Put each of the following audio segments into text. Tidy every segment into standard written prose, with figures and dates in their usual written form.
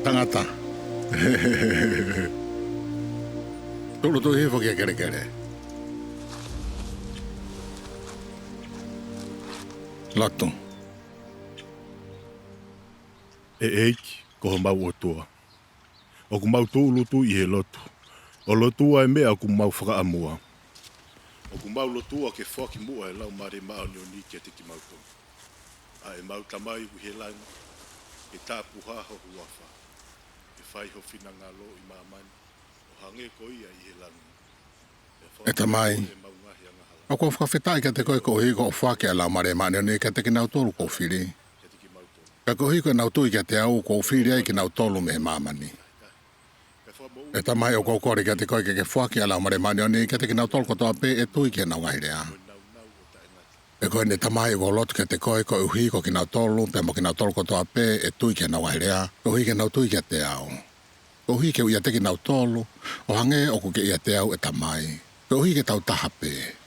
Tangata. Tulu tu hifo kia kere kere. Lotu. Eiki, koho mau o tua. O ku mau tūlutu i he lotu. O lotua e mea ku mau whakaamua. O ku mau lotua ke whaki mua e lau mare maa ni o ni ke tiki mau tō. A e mau tamai u he langa. E tāpu haho huafa. E whai ho whina ngā lo i māmani. O hange ko ia i he langa. E tamai. O ko whakawhetai ka te koe ko hiko o whake a lau mare maa ni o ni ke tiki nau tōru ko whiri. Ka ko hiko e nau tui ka te au ko whiri ai ki nau tōlu me he māmani. E tamai o kōkori ka te koe ke whaki a lau mare maa ni o ni ke tiki nau tōlu ko toa pē e tui ki nau ngairea. E koe ne tamai o lotu ke te koe ko uhi ko ki nau tolu, pe mo ki nau tolu ko toa pē e tui ki nau airea, ko hui ke nau tui ki te au. Ko hui ke uia te ki nau tolu, o hange o ku ke ia te au e tamai. Ko hui ke tau taha pē.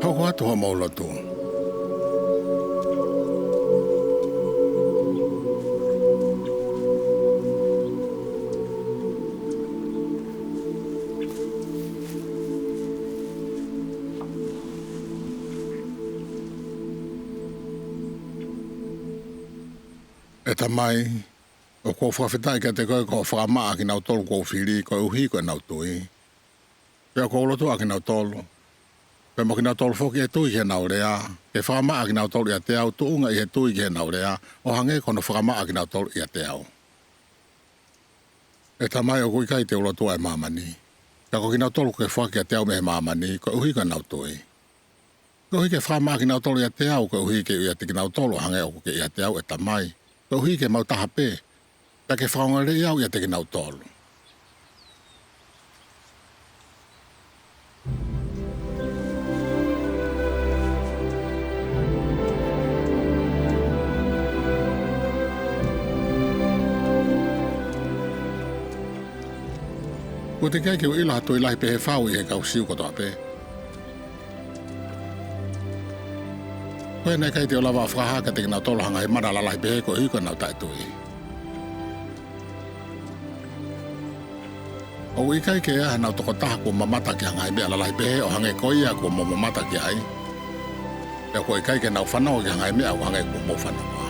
Hoko atu ho maulatu. E tamai, o ko whawhetai ka te koe ko whakamaa ki nau tolu ko whiri, ko uhi ko nau tui. Pea ko ulotu a ki nau tolu. Pe mo ki nau tolu whoki e tui ki nau rea, ke whakamaa ki nau tolu i a te au, tuunga i he tui ki nau rea, o hange kono whakamaa ki nau tolu i a te au. E tamai o kuikai te ulotu ai mamani. Ka ko ki nau tolu ke whaki a te au me he mamani, ko uhi ko nau tui. Ko uhi ke whakamaa ki nau tolu i a te au, ko uhi ke i a te ki nau tolu hange o ke i a te au e tamai. Ko uhi ke mau taha pē, ka ke whaongare i au i a te ki nau tolu. Ko te kai ke o ila hatu i lahi pe he whau i he kau siu kotoa pē. Koe nei kai te o lawa whakaha ka te ki nau tolu hanga he marala lahi pe he ko hiko nau tai tui. O i kai ke ea nau toko taha ko mamata ki hanga he mea la lahi pe he o hange ko ia ko mo mamata ki ai. Ea ko i kai ke nau whanau ki hanga he mea o hange ko mo whanau.